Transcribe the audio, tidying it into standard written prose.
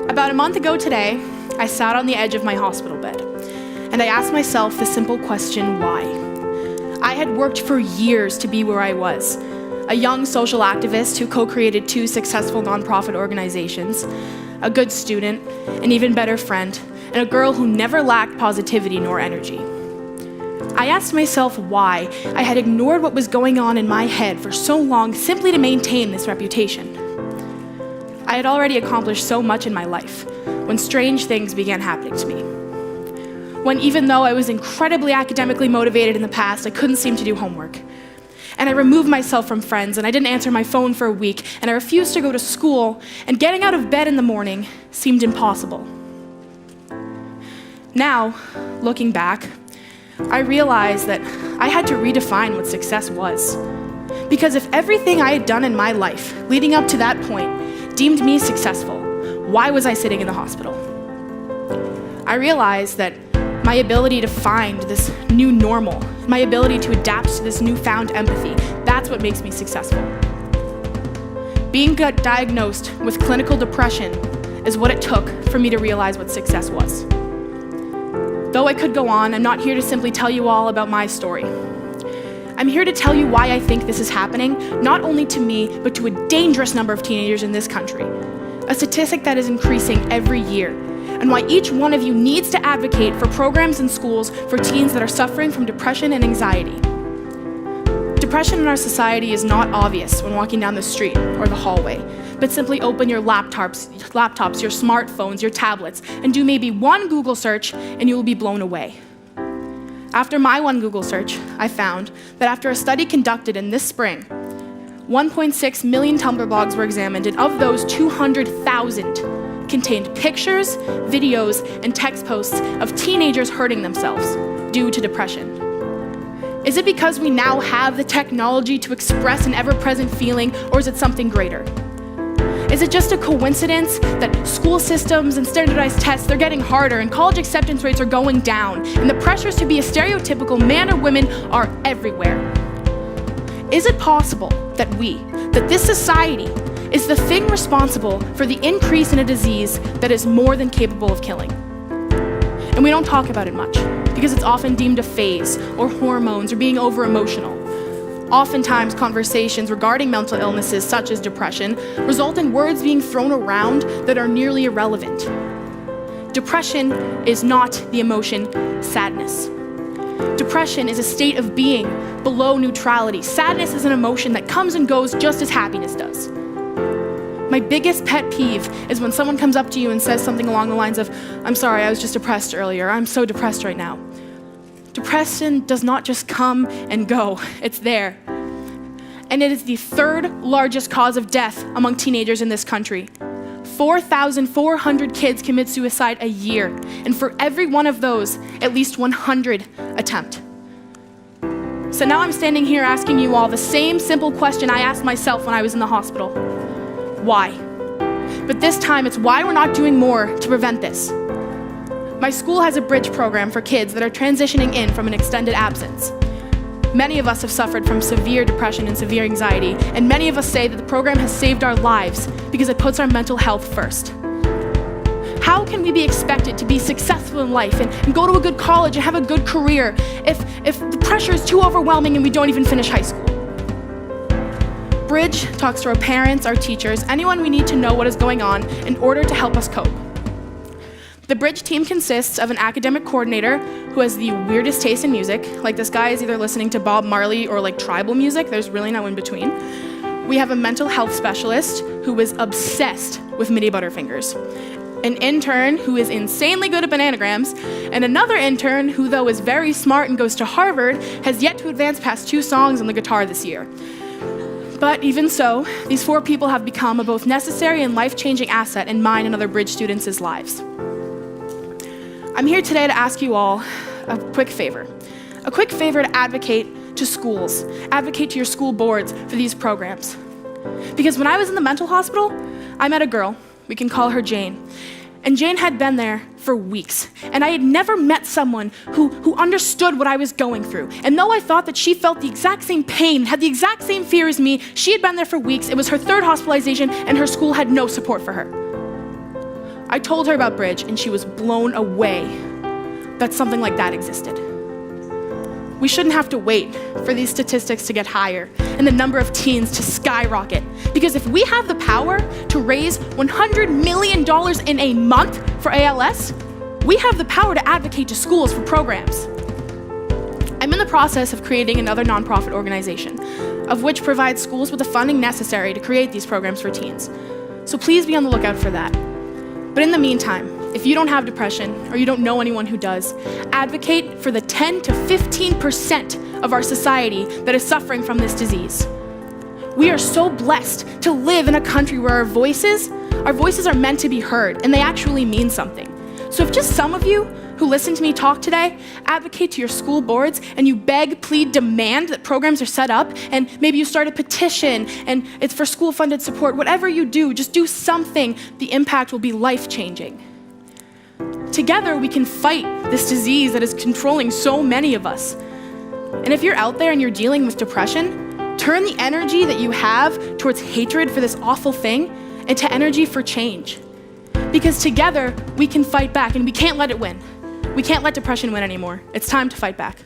About a month ago today, I sat on the edge of my hospital bed, and I asked myself the simple question, why? I had worked for years to be where I was, a young social activist who co-created 2 successful nonprofit organizations, a good student, an even better friend, and a girl who never lacked positivity nor energy. I asked myself why I had ignored what was going on in my head for so long simply to maintain this reputation. I had already accomplished so much in my life when strange things began happening to me. When even though I was incredibly academically motivated in the past, I couldn't seem to do homework. And I removed myself from friends, and I didn't answer my phone for a week, and I refused to go to school, and getting out of bed in the morning seemed impossible. Now, looking back, I realized that I had to redefine what success was. Because if everything I had done in my life leading up to that point deemed me successful, why was I sitting in the hospital? I realized that my ability to find this new normal, my ability to adapt to this newfound empathy, that's what makes me successful. Being diagnosed with clinical depression is what it took for me to realize what success was. Though I could go on, I'm not here to simply tell you all about my story. I'm here to tell you why I think this is happening, not only to me, but to a dangerous number of teenagers in this country, a statistic that is increasing every year, and why each one of you needs to advocate for programs in schools for teens that are suffering from depression and anxiety. Depression in our society is not obvious when walking down the street or the hallway, but simply open your laptops, your smartphones, your tablets, and do maybe one Google search and you will be blown away. After my one Google search, I found that after a study conducted in this spring, 1.6 million Tumblr blogs were examined, and of those, 200,000 contained pictures, videos, and text posts of teenagers hurting themselves due to depression. Is it because we now have the technology to express an ever-present feeling, or is it something greater? Is it just a coincidence that school systems and standardized tests, they're getting harder, and college acceptance rates are going down, and the pressures to be a stereotypical man or woman are everywhere? Is it possible that this society, is the thing responsible for the increase in a disease that is more than capable of killing? And we don't talk about it much, because it's often deemed a phase, or hormones, or being over-emotional. Oftentimes, conversations regarding mental illnesses such as depression result in words being thrown around that are nearly irrelevant. Depression is not the emotion sadness. Depression is a state of being below neutrality. Sadness is an emotion that comes and goes just as happiness does. My biggest pet peeve is when someone comes up to you and says something along the lines of, "I'm sorry, I was just depressed earlier. I'm so depressed right now." Depression does not just come and go, it's there. And it is the 3rd largest cause of death among teenagers in this country. 4,400 kids commit suicide a year, and for every one of those, at least 100 attempt. So now I'm standing here asking you all the same simple question I asked myself when I was in the hospital. Why? But this time it's why we're not doing more to prevent this. My school has a bridge program for kids that are transitioning in from an extended absence. Many of us have suffered from severe depression and severe anxiety, and many of us say that the program has saved our lives because it puts our mental health first. How can we be expected to be successful in life and go to a good college and have a good career if the pressure is too overwhelming and we don't even finish high school? Bridge talks to our parents, our teachers, anyone we need to know what is going on in order to help us cope. The Bridge team consists of an academic coordinator who has the weirdest taste in music, like this guy is either listening to Bob Marley or like tribal music, there's really no in between. We have a mental health specialist who is obsessed with Mini Butterfingers, an intern who is insanely good at bananagrams, and another intern who, though is very smart and goes to Harvard, has yet to advance past 2 songs on the guitar this year. But even so, these 4 people have become a both necessary and life-changing asset in mine and other Bridge students' lives. I'm here today to ask you all a quick favor to advocate to schools, advocate to your school boards for these programs. Because when I was in the mental hospital, I met a girl, we can call her Jane, and Jane had been there for weeks, and I had never met someone who understood what I was going through. And though I thought that she felt the exact same pain, had the exact same fear as me, she had been there for weeks, it was her 3rd hospitalization, and her school had no support for her. I told her about Bridge, and she was blown away that something like that existed. We shouldn't have to wait for these statistics to get higher and the number of teens to skyrocket. Because if we have the power to raise $100 million in a month for ALS, we have the power to advocate to schools for programs. I'm in the process of creating another nonprofit organization, of which provides schools with the funding necessary to create these programs for teens. So please be on the lookout for that. But in the meantime, if you don't have depression or you don't know anyone who does, advocate for the 10 to 15% of our society that is suffering from this disease. We are so blessed to live in a country where our voices are meant to be heard, and they actually mean something. So if just some of you who listen to me talk today advocate to your school boards and you beg, plead, demand that programs are set up, and maybe you start a petition and it's for school-funded support, whatever you do, just do something, the impact will be life-changing. Together, we can fight this disease that is controlling so many of us. And if you're out there and you're dealing with depression, turn the energy that you have towards hatred for this awful thing into energy for change. Because together, we can fight back, and we can't let it win. We can't let depression win anymore. It's time to fight back.